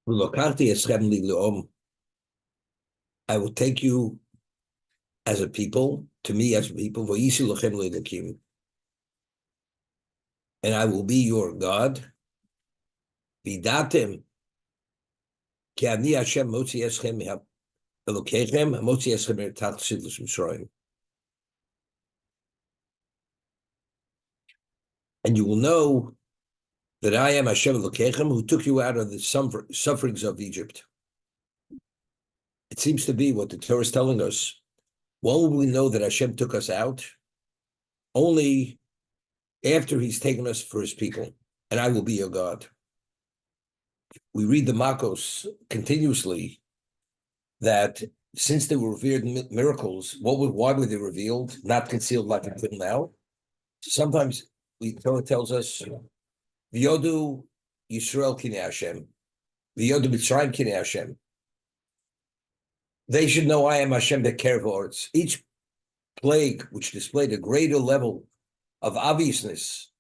V'lokarti eschem li le'om. I will take you as a people, to me as a people, v'yisi lochem le'elokim. And I will be your God. V'datem ki ani Hashem motzi eschem elokechem, motzi eschem eretach sidlus Mitzrayim. And you will know that I am Hashem Elokechem, who took you out of the sufferings of Egypt. It seems to be what the Torah is telling us. When will we know that Hashem took us out? Only after he's taken us for his people, and I will be your God. We read the Makos continuously that since they were revealed miracles, why were they revealed, not concealed like until now? Sometimes the Torah tells us, V'yodu Yisrael kinei Hashem, V'yodu Mitzrayim kinei Hashem. They should know I am Hashem Bekerev Haaretz. Each plague which displayed a greater level of obviousness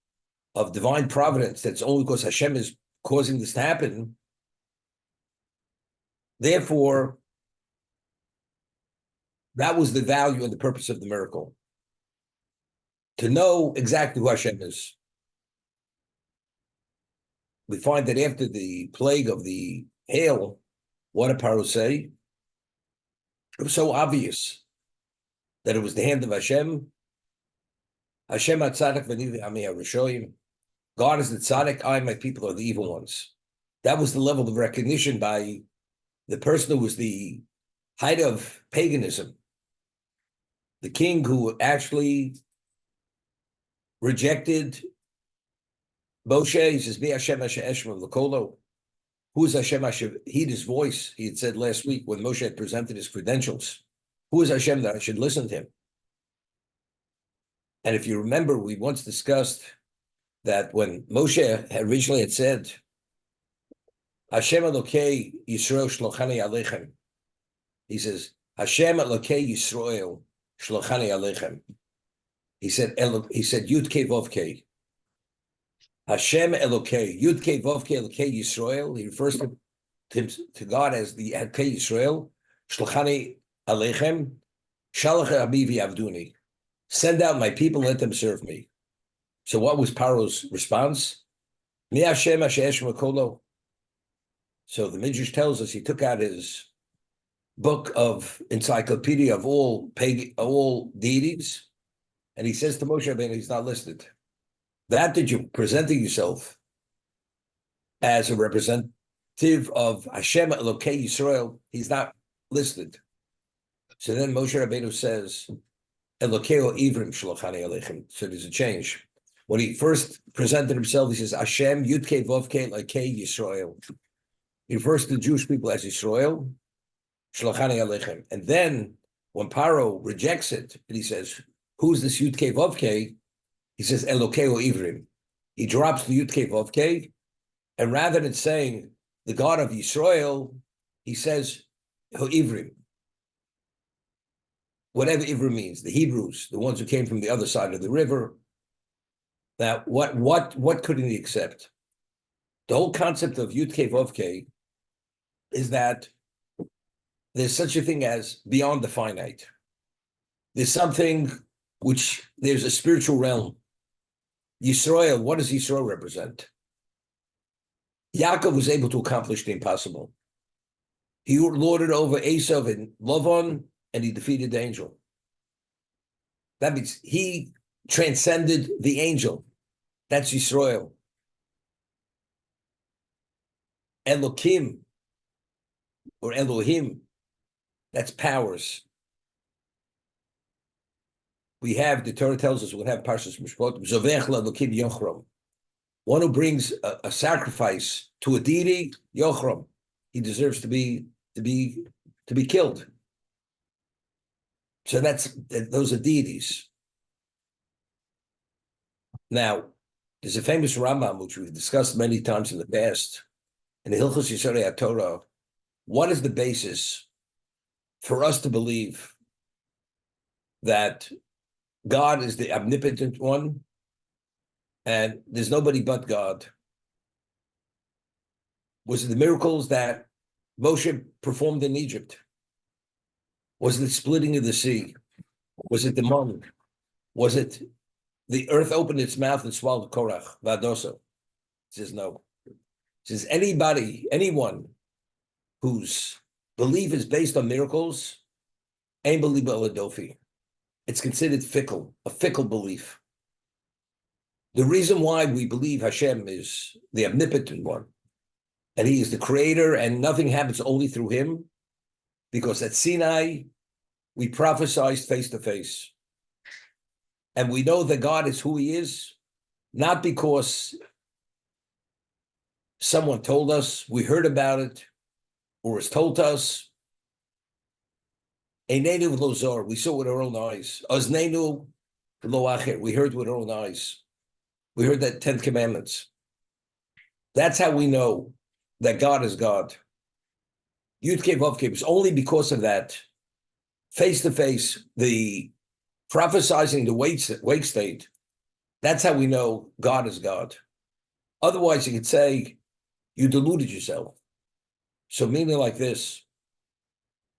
of divine providence, that's only because Hashem is causing this to happen. Therefore, that was the value and the purpose of the miracle. To know exactly who Hashem is. We find that after the plague of the hail, what did Paro say? It was so obvious that it was the hand of Hashem. Hashem HaTzadik v'ni Ami HaRishoyim. God is the tzaddik, I, my people, are the evil ones. That was the level of recognition by the person who was the height of paganism. The king who actually rejected Moshe. He says, "Be Hashem Hashem L'Kolo." Who is Hashem? Hashem heed his voice. He had said last week when Moshe had presented his credentials. Who is Hashem that I should listen to him? And if you remember, we once discussed that when Moshe originally had said, Hashem Elokei Yisrael Shlochani Aleichem, he says, Hashem Elokei Yisrael Shlochani Aleichem. He said Yud Kei Vov Kei. Hashem Elokei, Yud Kei Vov Kei Elokei Yisrael. He refers to God as the Elokei Yisrael, Shlochani Aleichem, Shalach Abivi Avduni. Send out my people, let them serve me. So what was Paro's response? Mi Hashem Hashem Makolo. So the Midrash tells us he took out his book of encyclopedia of all deities, and he says to Moshe Rabbeinu, he's not listed. That you're presenting yourself as a representative of Hashem Elokei Yisrael, he's not listed. So then Moshe Rabbeinu says, Elokeo Ivrim Shlochani Aleichem. So there's a change. When he first presented himself, he says, Hashem Yudke Vovke Elokei Yisrael. He refers to the Jewish people as Yisrael, Shlochani Aleichem. And then when Paro rejects it, and he says, who's this Yudke Vovke? He says, Elokeo Ivrim. He drops the Yudke Vovke, and rather than saying the God of Yisrael, he says, Ivrim. Whatever Ivrim means, the Hebrews, the ones who came from the other side of the river. Now, what couldn't he accept? The whole concept of Yudke Vovke is that there's such a thing as beyond the finite. There's something which there's a spiritual realm. Yisrael, what does Yisrael represent? Yaakov was able to accomplish the impossible. He lorded over Esav and Lavan, and he defeated the angel. That means he transcended the angel. That's Yisrael. Elokim, or Elohim, that's powers. We have, the Torah tells us, we'll have Parshas Mishpot, Zovech Elokim Yochrom. One who brings a sacrifice to a deity, Yochrom, he deserves to be killed. So those are deities. Now, there's a famous Rambam, which we've discussed many times in the past, in the Hilchos Yesodei HaTorah. What is the basis for us to believe that God is the omnipotent one and there's nobody but God? Was it the miracles that Moshe performed in Egypt? Was it the splitting of the sea? Was it the moment? Was it the earth opened its mouth and swallowed Korach, Vadoso? He says no. He says anyone whose belief is based on miracles, ain't believe Dofi. It's considered fickle, a fickle belief. The reason why we believe Hashem is the omnipotent one, and he is the creator, and nothing happens only through him, because at Sinai, we prophesied face to face. And we know that God is who he is, not because someone told us, we heard about it, or was told to us. Einenu v'lo we saw with our own eyes. Oznenu v'lo acher, we heard with our own eyes. We heard that 10 commandments. That's how we know that God is God. Yud Kei Vav Kei, it's only because of that, face to face, the prophesizing the wake state, that's how we know God is God. Otherwise, you could say you deluded yourself. So meaning like this,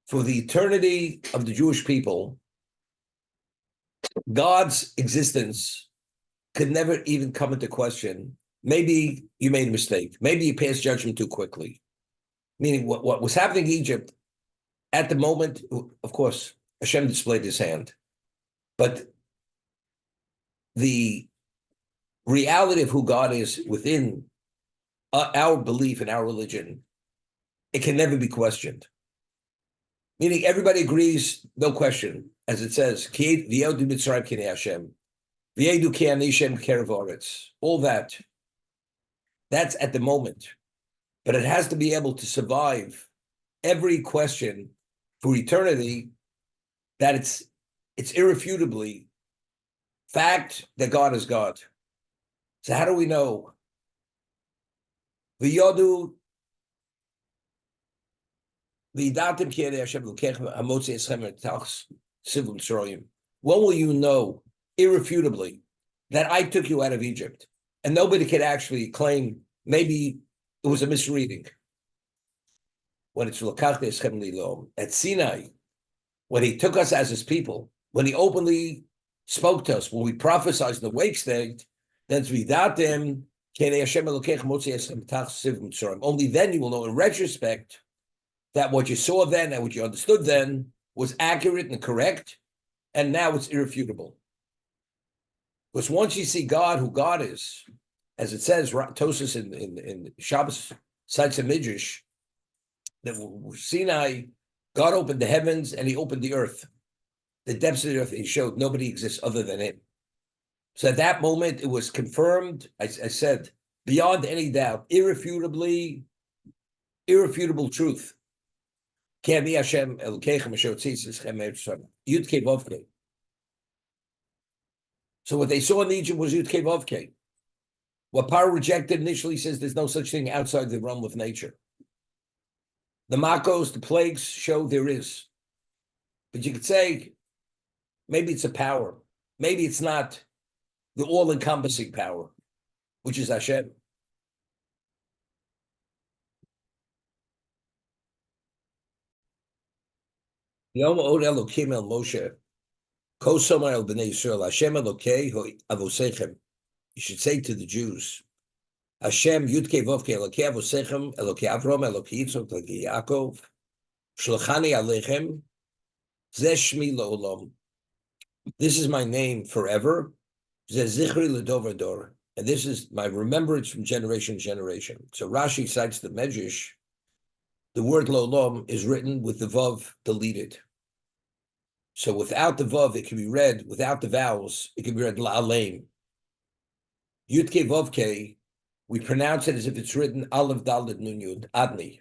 for the eternity of the Jewish people, God's existence could never even come into question. Maybe you made a mistake. Maybe you passed judgment too quickly. Meaning what was happening in Egypt at the moment, of course, Hashem displayed his hand. But the reality of who God is within our belief in our religion, it can never be questioned. Meaning everybody agrees, no question, as it says, all that. That's at the moment. But it has to be able to survive every question for eternity, that it's irrefutably fact that God is God. So how do we know? V'yodu v'yidatim ki Yedei Hashem Elokechem hamotzi eschem etachs sivum tzroyim. When will you know irrefutably that I took you out of Egypt? And nobody can actually claim maybe it was a misreading. When it's Lokach eschem lilom at Sinai, when he took us as his people, when he openly spoke to us, when we prophesied in the wake state, then vidatim Kenei Hashem Elokechem motzi eschem etachs sivum tzroyim. Only then you will know in retrospect that what you saw then and what you understood then was accurate and correct, and now it's irrefutable. Because once you see God, who God is, as it says, Tosas in Shabbos cites a midrash that Sinai, God opened the heavens and he opened the earth, the depths of the earth. He showed nobody exists other than him. So at that moment, it was confirmed. I said, beyond any doubt, irrefutable truth. Yud Kei Vav Kei. So what they saw in Egypt was Yud Kei Vav Kei. What Paro rejected initially says there's no such thing outside the realm of nature. The Makos, the plagues show there is. But you could say, maybe it's a power. Maybe it's not the all-encompassing power, which is Hashem. Yom od Elokim el Moshe, Kosomar el Bnei Yisrael, Hashem Elokei avosechem. You should say to the Jews, Hashem Yud Kei Vav Kei Elokei avosechem, Elokei Avram, Elokei Yitzchak, Elokei Yaakov, Shlachani Alechem, Zeh Shmi La'olam. This is my name forever. Zeh Zichri L'Dover Dor. And this is my remembrance from generation to generation. So Rashi cites the Medrash. The word La'olam is written with the Vav deleted. So without the Vav, it can be read, without the vowels, it can be read La'aleim. Yud Kei Vav Kei, we pronounce it as if it's written Aleph Dalet Nun Yud, Adni.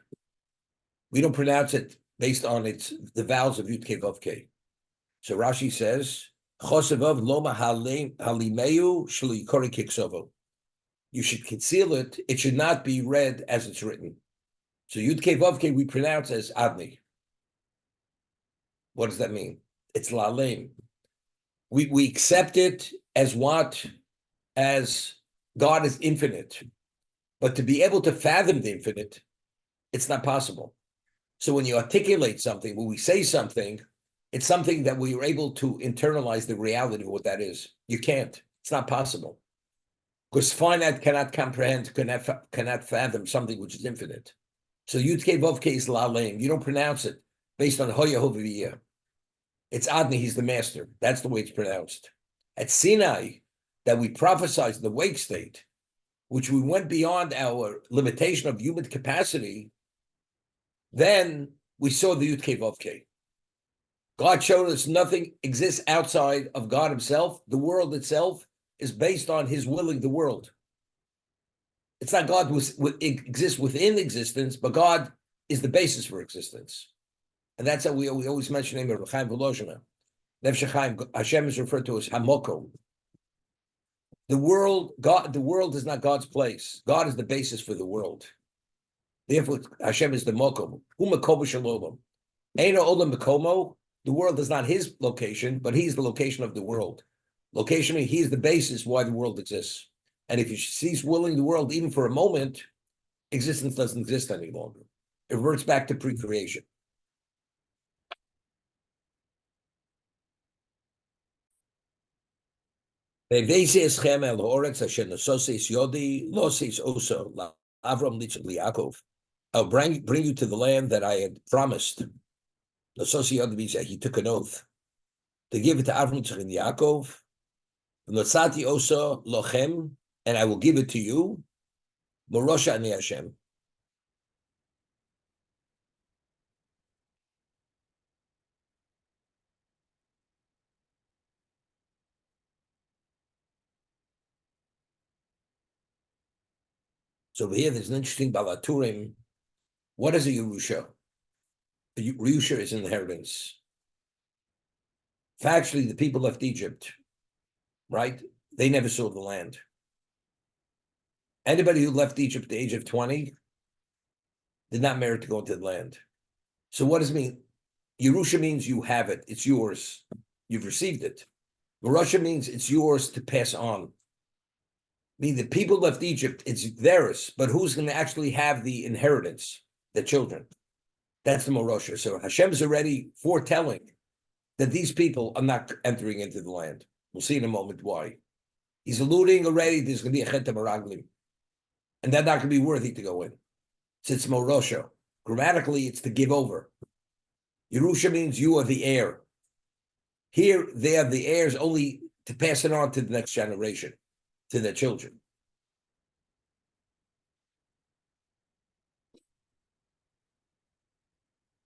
We don't pronounce it based on the vowels of Yud Kei Vav Kei. So Rashi says, Chosevav Loma Halimeu Shli Kori Kiksovo. You should conceal it. It should not be read as it's written. So Yud Kei Vav Kei we pronounce as Adni. What does that mean? It's La'aleim. We accept it as what? As God is infinite. But to be able to fathom the infinite, It's not possible. So when you articulate something, when we say something, it's something that we are able to internalize the reality of what that is. You can't. It's not possible. Because finite cannot comprehend, cannot fathom something which is infinite. So Yud-Kei Vav-Kei is La'aleim. You don't pronounce it based on Hoya Hoviyah. It's Adni, he's the master. That's the way it's pronounced. At Sinai, that we prophesied the wake state, which we went beyond our limitation of human capacity, then we saw the Yud-Kei Vav-Kei. God showed us nothing exists outside of God himself. The world itself is based on his willing the world. It's not God who exists within existence, but God is the basis for existence. And that's how we always mention him, Reb Chaim Volozhiner. Nefesh Chaim, Hashem is referred to as Hamoko. The world is not God's place. God is the basis for the world. Therefore, Hashem is the Mokom. Hu Makomo Shalom. Eino Olam Makomo. The world is not his location, but he's the location of the world. Location means he is the basis why the world exists. And if you cease willing the world even for a moment, existence doesn't exist any longer. It reverts back to pre-creation. I'll bring you to the land that I had promised. He took an oath to give it to Avram, Yitzchak, and Yaakov. And I will give it to you. Morosha ani Hashem. So over here, there's an interesting Balaturim. What is a Yerusha? A Yerusha is inheritance. Factually, the people left Egypt, right? They never saw the land. Anybody who left Egypt at the age of 20 did not merit to go into the land. So what does it mean? Yerusha means you have it. It's yours. You've received it. Morosha means it's yours to pass on. I mean, the people left Egypt, it's theirs, but who's going to actually have the inheritance? The children. That's the Morosha. So Hashem is already foretelling that these people are not entering into the land. We'll see in a moment why. He's alluding already there's going to be a Chet HaMeraglim. And they're not going to be worthy to go in. So it's Morosha. Grammatically, it's to give over. Yerusha means you are the heir. Here, they are the heirs only to pass it on to the next generation, to their children.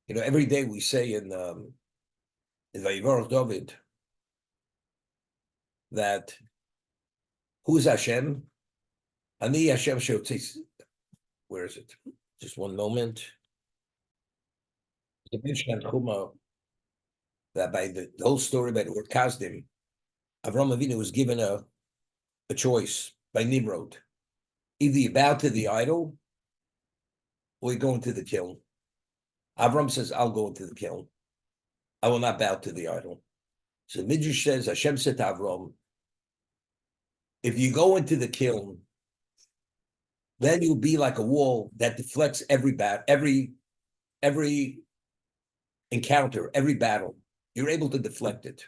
You know, every day we say in Vayivorach David that who is Hashem? Ani Hashem Sheotzis. Where is it? Just one moment. The Mishnah Chuma that by the whole story by the word Kasdim, Avram Avinu was given a choice by Nimrod. Either you bow to the idol or you go into the kiln. Avram says, I'll go into the kiln. I will not bow to the idol. So Midrash says, Hashem said to Avram, if you go into the kiln, then you'll be like a wall that deflects every encounter, every battle. You're able to deflect it.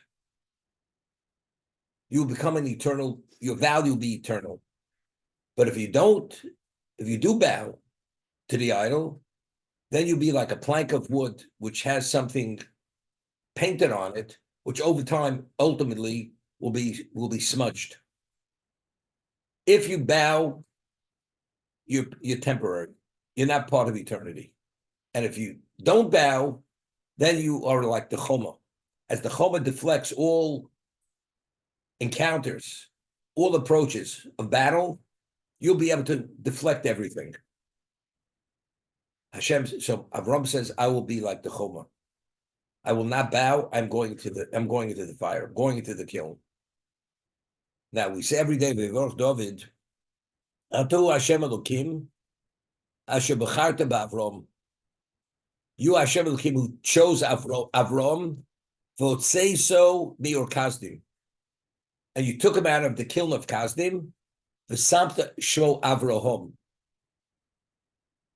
You'll become an eternal, your value will be eternal. But if you do bow to the idol, then you'll be like a plank of wood which has something painted on it, which over time ultimately will be smudged. If you bow, you're temporary. You're not part of eternity. And if you don't bow, then you are like the Choma. As the Choma deflects all encounters, all approaches of battle, you'll be able to deflect everything. So Avram says, I will be like the Choma. I will not bow. I'm going into the fire. I'm going into the kiln. Now we say every day, Vayivorach David, Atu Hashem Elokim, Asher B'charta B'Avram. You Hashem Elokim who chose Avram, V'otzei so mi'or Kasdim. And you took him out of the kiln of Kasdim, V'samta Shmo Avraham.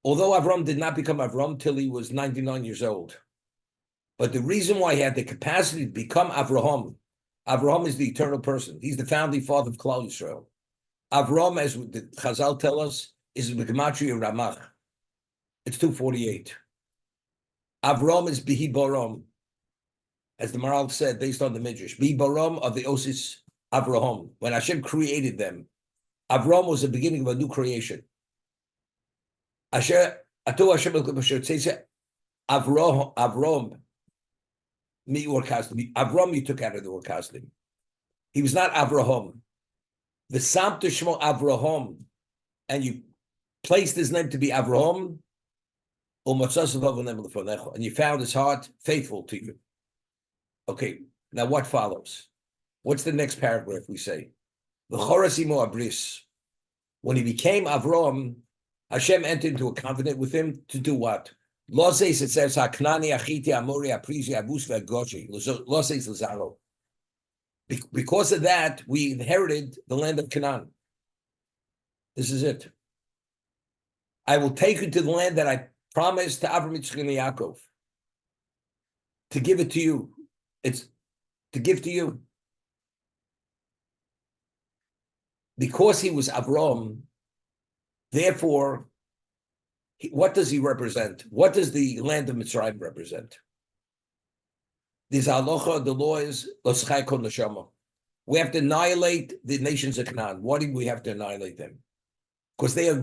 Although Avram did not become Avram till he was 99 years old. But the reason why he had the capacity to become Avraham, Avraham is the eternal person. He's the founding father of Klal Yisrael. Avram, as the Chazal tell us, is Gematria Ramach. It's 248. Avram is Bihi Baram, as the Maral said, based on the Midrash. Bihi Baram of the Osis Avraham. When Hashem created them, Avram was the beginning of a new creation. Avram, Avram, you took out of the word Kasdim. He was not Avraham. The Samta Shmo Avraham, and you placed his name to be Avraham, and you found his heart faithful to you. Okay, now what follows? What's the next paragraph we say? When he became Avraham, Hashem entered into a covenant with him to do what? Loses, it says, Haknani, Achiti, Amori, Aprizi, Abus, Vegoshi. Loses, Lazaro. Because of that, we inherited the land of Canaan. This is it. I will take you to the land that I promised to Avraham, Yitzchak, and Yaakov. To give it to you. It's to give to you. Because he was Avram, therefore, what does he represent? What does the land of Mitzrayim represent? This halacha, the law is Loschai Kol Neshama. We have to annihilate the nations of Canaan. Why do we have to annihilate them? Because they are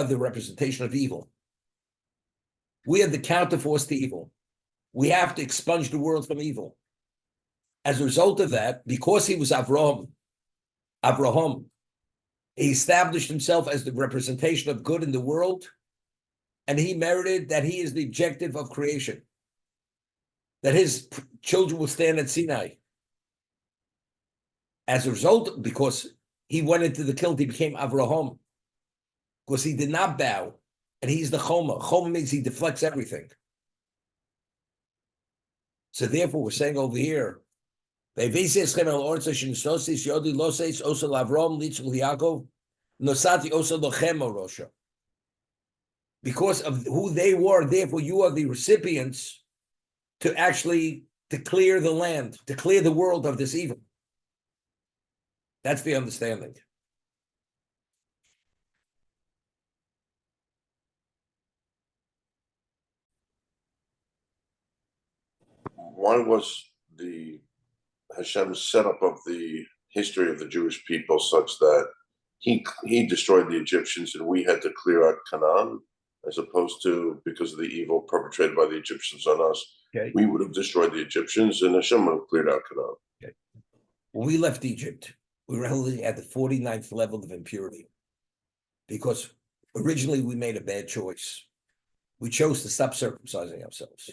the representation of evil. We are the counterforce to evil. We have to expunge the world from evil. As a result of that, because he was Avraham, he established himself as the representation of good in the world, and he merited that he is the objective of creation, that his children will stand at Sinai. As a result, because he went into the kilt, he became Avraham, because he did not bow, and he's the Choma. Choma means he deflects everything. So therefore, we're saying over here, because of who they were, therefore you are the recipients to actually to clear the land, to clear the world of this evil. That's the understanding. Why was the Hashem's setup of the history of the Jewish people such that he destroyed the Egyptians and we had to clear out Canaan, as opposed to because of the evil perpetrated by the Egyptians on us, we would have destroyed the Egyptians and Hashem would have cleared out Canaan. Okay. When we left Egypt, we were only at the 49th level of impurity because originally we made a bad choice. We chose to stop circumcising ourselves.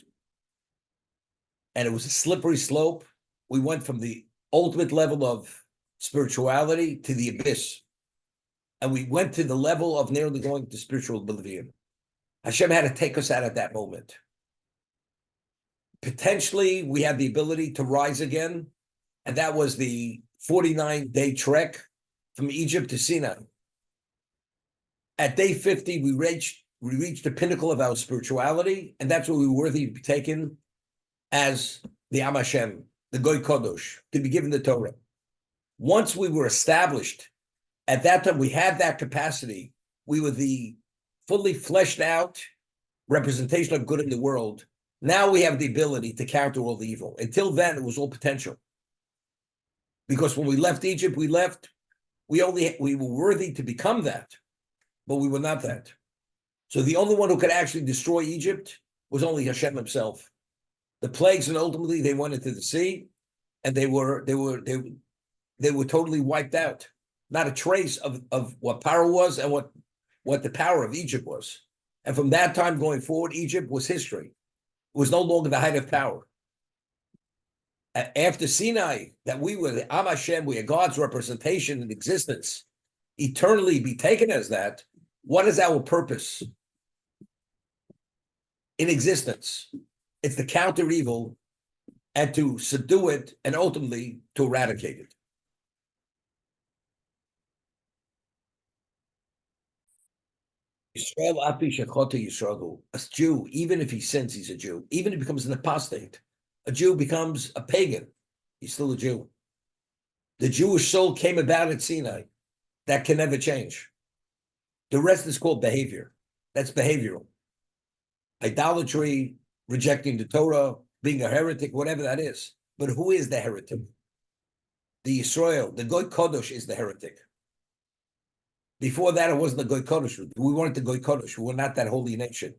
And it was a slippery slope. We went from the ultimate level of spirituality to the abyss. And we went to the level of nearly going to spiritual oblivion. Hashem had to take us out at that moment. Potentially, we had the ability to rise again. And that was the 49-day trek from Egypt to Sinai. At day 50, we reached the pinnacle of our spirituality. And that's where we were worthy to be taken as the Am Hashem, the Goy Kodosh, to be given the Torah. Once we were established, at that time we had that capacity. We were the fully fleshed out representation of good in the world. Now we have the ability to counter all the evil. Until then, it was all potential. Because when we left Egypt, we were worthy to become that, but we were not that. So the only one who could actually destroy Egypt was only Hashem himself. The plagues, and ultimately they went into the sea, and they were totally wiped out. Not a trace of what power was and what the power of Egypt was. And from that time going forward, Egypt was history. It was no longer the height of power. After Sinai, that we were the Am Hashem, we are God's representation in existence, eternally be taken as that. What is our purpose in existence? It's to counter evil and to subdue it and ultimately to eradicate it. Yisrael api shechota Yisrael. A Jew, even if he sins, he's a Jew. Even if he becomes an apostate, a Jew becomes a pagan. He's still a Jew. The Jewish soul came about at Sinai. That can never change. The rest is called behavior. That's behavioral. Idolatry, rejecting the Torah, being a heretic, whatever that is. But who is the heretic? The Yisrael, the Goy Kodesh is the heretic. Before that, it wasn't the Goy Kodesh. We weren't the Goy Kodesh. We were not that holy nation.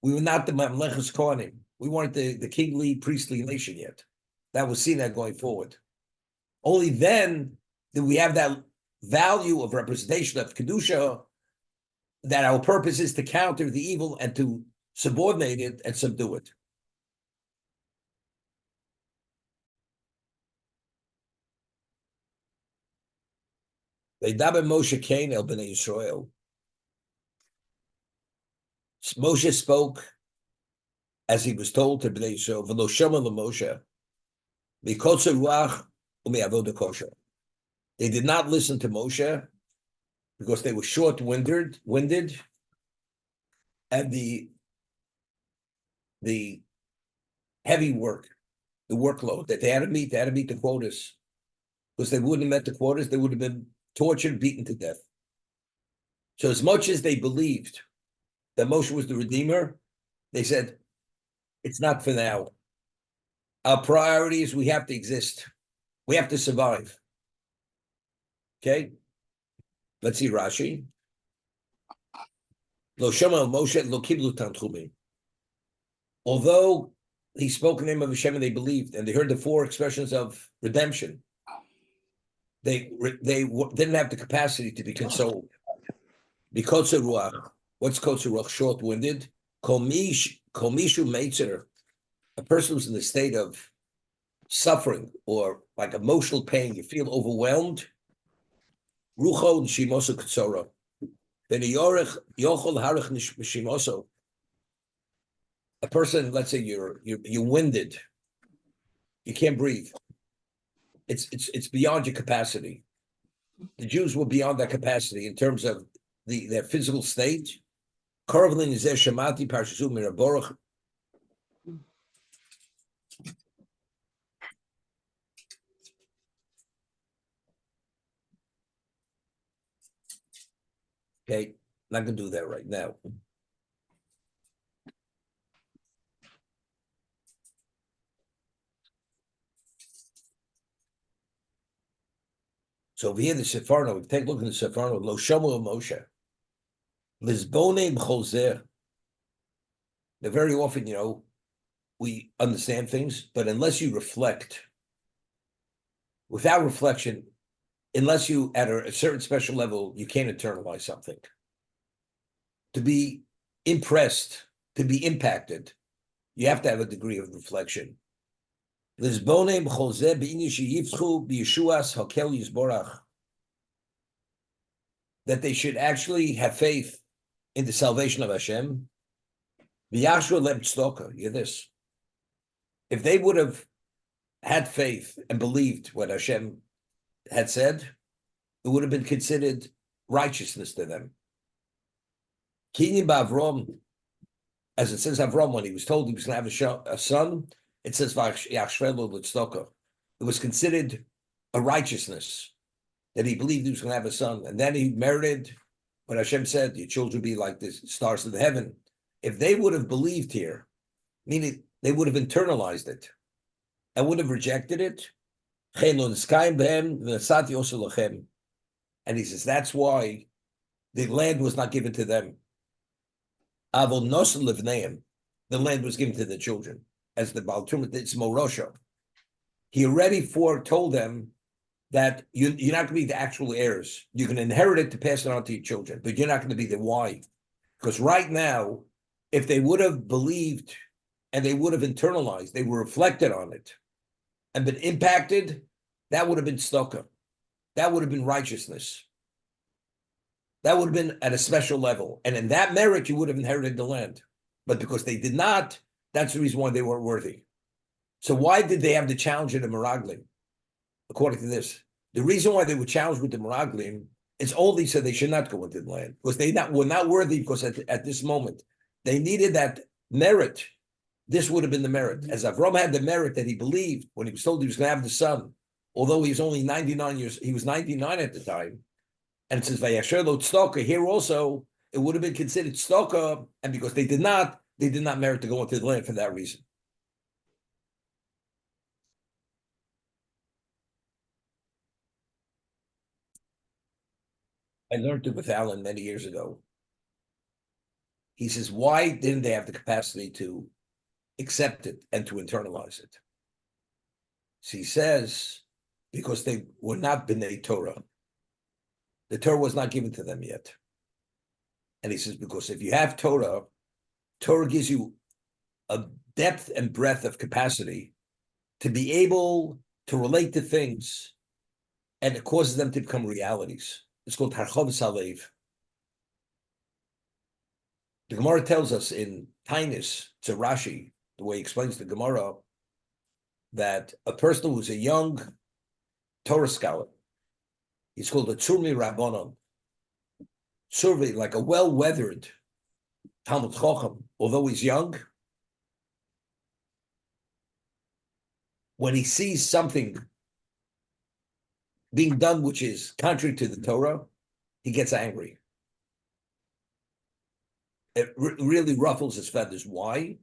We were not the Mamlechus Kohanim. We weren't the kingly, priestly nation yet. That was seen that going forward. Only then did we have that value of representation of Kedusha, that our purpose is to counter the evil and to subordinate it and subdue it. Moshe Cain el Bnei Yisrael. Moshe spoke as he was told to Bnei Yisrael, "V'lo shama l'Moshe, mikotzer ruach u'me'avoda kosher." They did not listen to Moshe because they were short-winded, and the heavy work, the workload that they had to meet the quotas. Because they wouldn't have met the quotas, they would have been tortured, beaten to death. So as much as they believed that Moshe was the Redeemer, they said, it's not for now. Our priority is we have to exist. We have to survive. Okay? Let's see Rashi. Lo shama Moshe lo kiblu tanchumim. Although he spoke in the name of Hashem and they believed, and they heard the four expressions of redemption, they didn't have the capacity to be consoled. Because of ruach, what's kotzer ruach? Short-winded. Kol mishu meitzer, a person who's in the state of suffering or like emotional pain, you feel overwhelmed. Rucho nishimoso katsora. Then yochol harich nishimoso. A person, let's say you're winded, you can't breathe. It's beyond your capacity. The Jews were beyond that capacity in terms of their physical state. Korvlin is there Shemati Parshasu Miraborach. Okay, not gonna do that right now. So over here, the Sepharno, we take a look at the Sepharno, Lo Shomu Moshe. Lizbone B'Chozer. Now, very often, we understand things, but unless you reflect, without reflection, unless you at a certain special level, you can't internalize something. To be impressed, to be impacted, you have to have a degree of reflection. That they should actually have faith in the salvation of Hashem. Hear this. If they would have had faith and believed what Hashem had said, it would have been considered righteousness to them. As it says Avram, when he was told he was going to have a son, it says it was considered a righteousness that he believed he was going to have a son. And then he merited what Hashem said, your children be like the stars of the heaven. If they would have believed here, meaning they would have internalized it and would have rejected it, and he says, that's why the land was not given to them. The land was given to the children. As the Baal Tumah, it's Morosho. He already foretold them that you're not going to be the actual heirs. You can inherit it to pass it on to your children, but you're not going to be the why. Because right now, if they would have believed and they would have internalized, they were reflected on it and been impacted, that would have been tzedakah. That would have been righteousness. That would have been at a special level. And in that merit, you would have inherited the land. But because they did not, that's the reason why they weren't worthy. So why did they have the challenge in the Meraglim? According to this, the reason why they were challenged with the Meraglim It's only so they should not go into the land because were not worthy because at this moment they needed that merit. This would have been the merit. As Avram had the merit that he believed when he was told he was going to have the son, although he was only 99 years, he was 99 at the time. And it says Vayasher lo tzedakah. Here also, it would have been considered tzedakah, and because they did not merit to go into the land for that reason. I learned it with Alan many years ago. He says, why didn't they have the capacity to accept it and to internalize it? So he says, because they were not B'nai Torah. The Torah was not given to them yet. And he says, because if you have Torah, Torah gives you a depth and breadth of capacity to be able to relate to things, and it causes them to become realities. It's called Harchavas Halev. The Gemara tells us in Tainus, it's a Rashi, the way he explains the Gemara, that a person who's a young Torah scholar, he's called a Tzurmi Rabbanon, survey like a well-weathered Talmud Chacham, although he's young. When he sees something being done which is contrary to the Torah, he gets angry. It really ruffles his feathers. Why?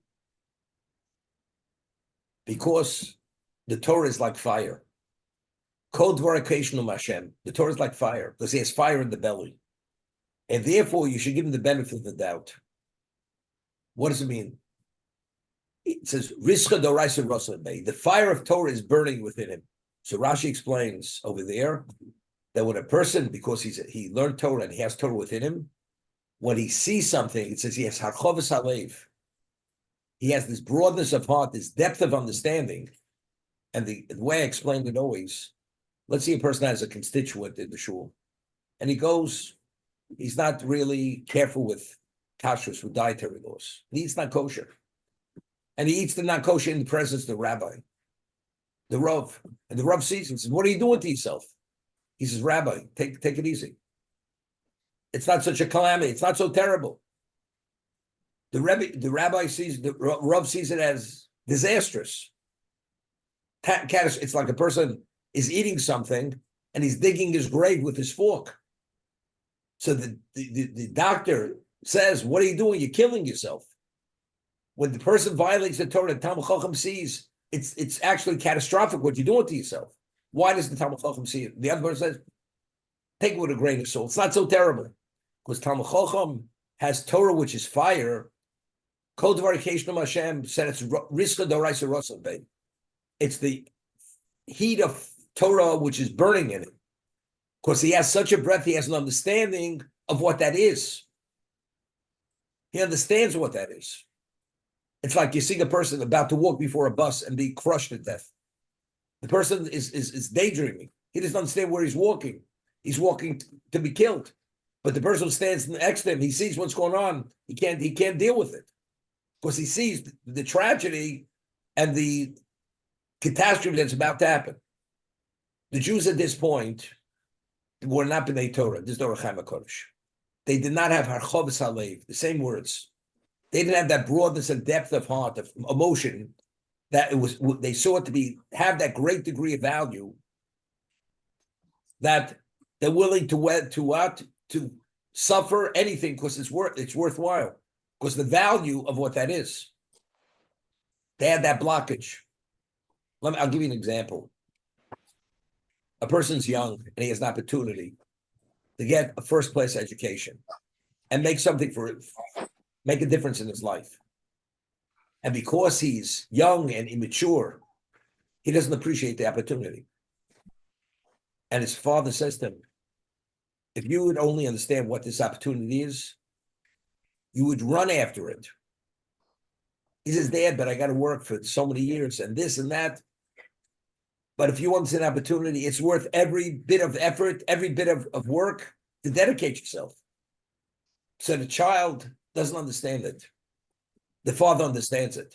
Because the Torah is like fire. Kol dvar keishnu Hashem. The Torah is like fire because he has fire in the belly. And therefore, you should give him the benefit of the doubt. What does it mean? It says, Rischa doraisa rosa. The fire of Torah is burning within him. So Rashi explains over there that when a person, because he learned Torah and he has Torah within him, when he sees something, it says he has harchavas halev. He has this broadness of heart, this depth of understanding. And the way I explained it always, let's see a person has a constituent in the shul, and he goes, he's not really careful with kashrus, with dietary laws. He eats not kosher. And he eats the not kosher in the presence of the rabbi, the Rav. And the Rav sees him and says, what are you doing to yourself? He says, Rabbi, take it easy. It's not such a calamity. It's not so terrible. The rabbi sees, the Rav sees it as disastrous. It's like a person is eating something and he's digging his grave with his fork. So the doctor says, what are you doing? You're killing yourself. When the person violates the Torah, the Talmud Chacham sees it's actually catastrophic what you're doing to yourself. Why does the Talmud Chacham see it? The other person says, take it with a grain of salt. It's not so terrible. Because Talmud Chacham has Torah, which is fire. Kol Dvar Keishnu Hashem said it's Rischa Doraisa Rosa Bey. It's the heat of Torah which is burning in it. Because he has such a breath, he has an understanding of what that is. He understands what that is. It's like you see a person about to walk before a bus and be crushed to death. The person is daydreaming. He doesn't understand where he's walking. He's walking to be killed. But the person who stands next to him, he sees what's going on. He can't deal with it. Because he sees the tragedy and the catastrophe that's about to happen. The Jews at this point were not B'nai Torah. This is Torah Chaim HaKodesh. They did not have Harchavas Halev, the same words. They didn't have that broadness and depth of heart, of emotion, that they saw it to have that great degree of value that they're willing to suffer anything because it's worthwhile, because the value of what that is. They had that blockage. I'll give you an example. A person's young and he has an opportunity to get a first-class education and make a difference in his life. And because he's young and immature, he doesn't appreciate the opportunity. And his father says to him, if you would only understand what this opportunity is, you would run after it. He says, Dad, but I got to work for so many years and this and that. But if you want an opportunity, it's worth every bit of effort, every bit of work to dedicate yourself. So the child doesn't understand it. The father understands it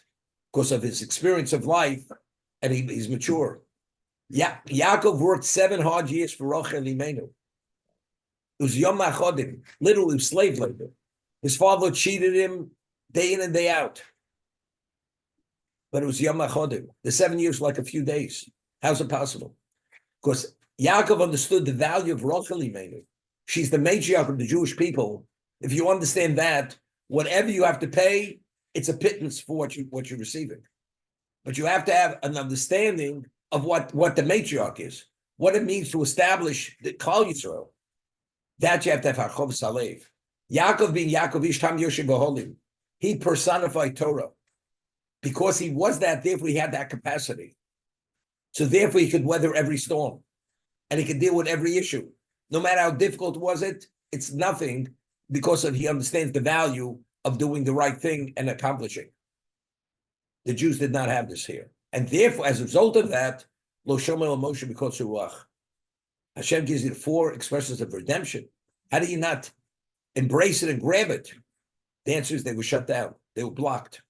because of his experience of life, and he's mature. Yaakov worked 7 hard years for Rachel and Imenu. It was Yom HaChodim, literally slave labor. His father cheated him day in and day out. But it was Yom HaChodim. The 7 years were like a few days. How's it possible? Because Yaakov understood the value of Rachel Imenu. She's the matriarch of the Jewish people. If you understand that, whatever you have to pay, it's a pittance for what you're receiving. But you have to have an understanding of what the matriarch is, what it means to establish the Klal Yisrael. That you have to have Hachov Salev. Yaakov being Yaakov Ishtam Yoshe B'Holim, he personified Torah. Because he was that, therefore he had that capacity. So therefore he could weather every storm. And he could deal with every issue. No matter how difficult was it, it's nothing because he understands the value of doing the right thing and accomplishing. The Jews did not have this here. And therefore, as a result of that, Lo Shomer Lo Moshe B'Kol Ruach. Hashem gives you the 4 expressions of redemption. How do you not embrace it and grab it? The answer is they were shut down. They were blocked.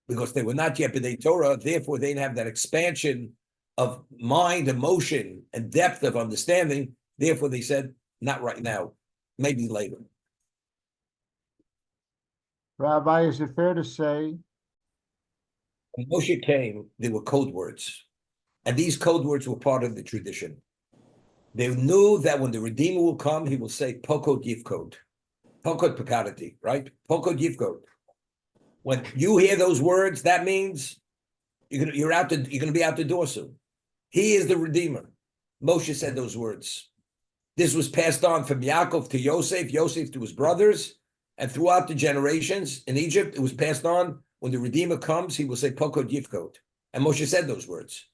Because they were not yet B'nai Torah, therefore they didn't have that expansion of mind, emotion, and depth of understanding. Therefore they said, not right now, maybe later. Rabbi, is it fair to say When Moshe came, there were code words. And these code words were part of the tradition. They knew that when the Redeemer will come, he will say, Pokod Yivkod. Pokod Pekadati, right? Pokod Yivkod. When you hear those words, that means you're going to be out the door soon. He is the Redeemer. Moshe said those words. This was passed on from Yaakov to Yosef, Yosef to his brothers, and throughout the generations in Egypt, it was passed on. When the Redeemer comes, he will say, Pokod Yivkod. And Moshe said those words.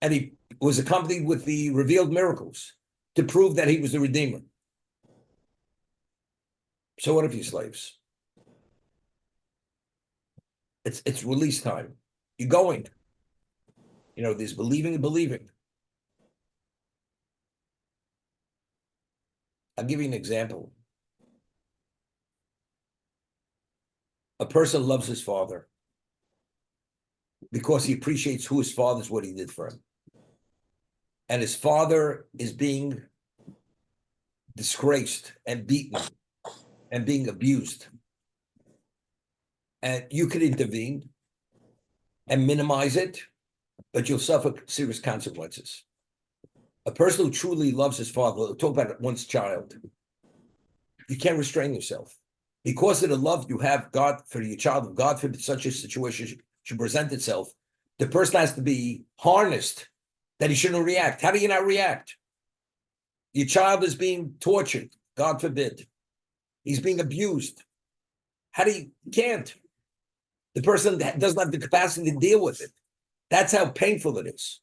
And he was accompanied with the revealed miracles to prove that he was the Redeemer. So what if you slaves? It's release time. You're going. You know, there's believing and believing. I'll give you an example. A person loves his father because he appreciates who his father is, what he did for him. And his father is being disgraced and beaten and being abused. And you could intervene and minimize it, but you'll suffer serious consequences. A person who truly loves his father, talk about one's child, you can't restrain yourself. Because of the love you have God for your child, God forbid such a situation should present itself, the person has to be harnessed that he shouldn't react. How do you not react? Your child is being tortured, God forbid. He's being abused. How do you can't? The person doesn't have the capacity to deal with it. That's how painful it is.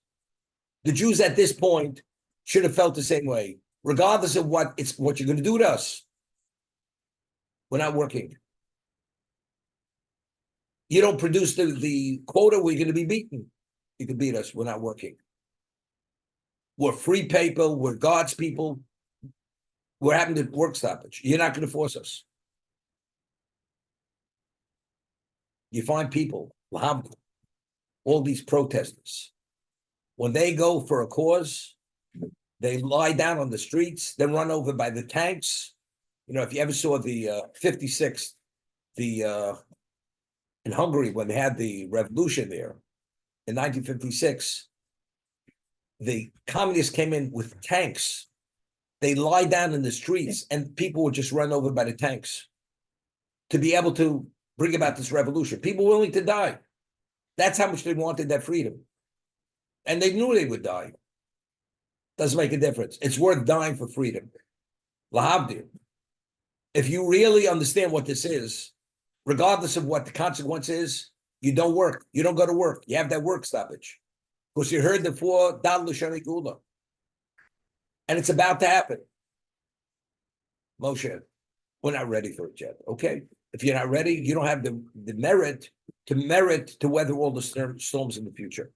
The Jews at this point should have felt the same way, regardless of what you're going to do to us. We're not working. You don't produce the quota, we're going to be beaten. You can beat us, we're not working. We're free people, we're God's people. We're having to work stoppage. You're not going to force us. You find people, all these protesters, when they go for a cause, they lie down on the streets, they're run over by the tanks. You know, if you ever saw the 56th, in Hungary, when they had the revolution there in 1956, the communists came in with tanks. They lie down in the streets and people were just run over by the tanks to be able to bring about this revolution. People willing to die. That's how much they wanted that freedom. And they knew they would die. Doesn't make a difference. It's worth dying for freedom. Lahavdil. If you really understand what this is, regardless of what the consequence is, you don't work. You don't go to work. You have that work stoppage. Because you heard the 4 Dal L'Shani Gula. And it's about to happen. Moshe, we're not ready for it yet. Okay. If you're not ready, you don't have the merit to weather all the storms in the future.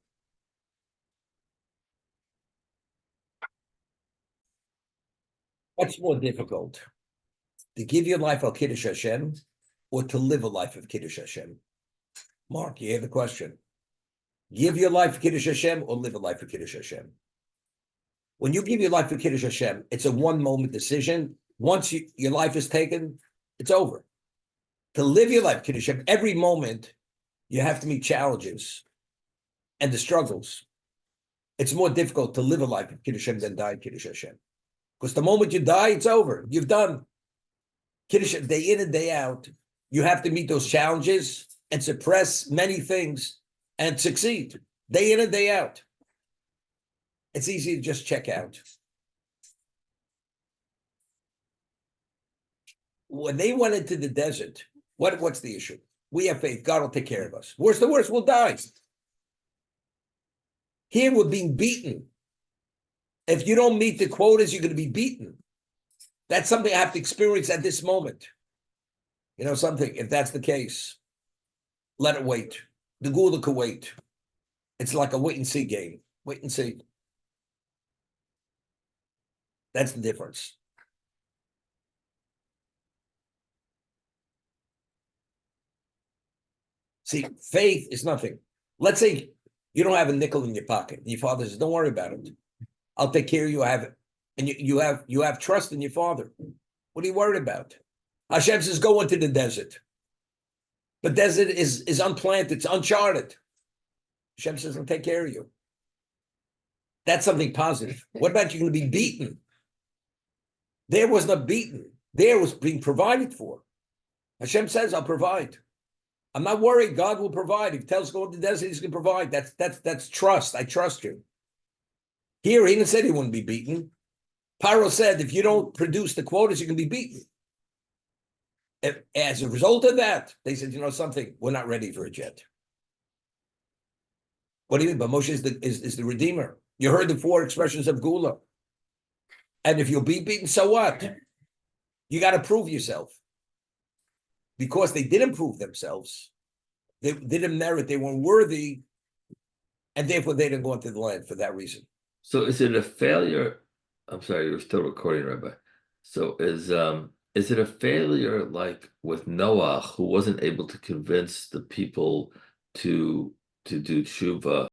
What's more difficult? To give your life al Kiddush Hashem or to live a life of Kiddush Hashem? Mark, you hear the question. Give your life for Kiddush Hashem or live a life for Kiddush Hashem? When you give your life for Kiddush Hashem, it's a one-moment decision. once your life is taken, it's over. To live your life, Kiddush Hashem, every moment you have to meet challenges and the struggles. It's more difficult to live a life of Kiddush Hashem than die Kiddush Hashem. Because the moment you die, it's over. You've done. Kiddush Hashem, day in and day out, you have to meet those challenges and suppress many things and succeed. Day in and day out. It's easy to just check out. When they went into the desert, what's the issue? We have faith. God will take care of us. Worst the worst, we'll die. Here we're being beaten. If you don't meet the quotas, you're going to be beaten. That's something I have to experience at this moment. You know something, if that's the case, let it wait. The Gula could wait. It's like a wait and see game. Wait and see. That's the difference. See, faith is nothing. Let's say you don't have a nickel in your pocket. And your father says, don't worry about it. I'll take care of you. I have it. And you have trust in your father. What are you worried about? Hashem says, go into the desert. But desert is unplanted, it's uncharted. Hashem says, I'll take care of you. That's something positive. What about you're going to be beaten? There was not beaten. There was being provided for. Hashem says, I'll provide. I'm not worried. God will provide. If he tells us to go into the desert, he's going to provide. That's trust. I trust you. Here, he didn't say he wouldn't be beaten. Paro said, if you don't produce the quotas, you're going to be beaten. As a result of that, they said, you know something, we're not ready for it yet. What do you mean? But Moshe is the Redeemer. You heard the 4 expressions of Gula. And if you'll be beaten, so what? You got to prove yourself. Because they didn't prove themselves, they didn't merit, they weren't worthy, and therefore they didn't go into the land for that reason. So is it a failure? I'm sorry, you're still recording, Rabbi. So is it a failure like with Noah, who wasn't able to convince the people to do tshuva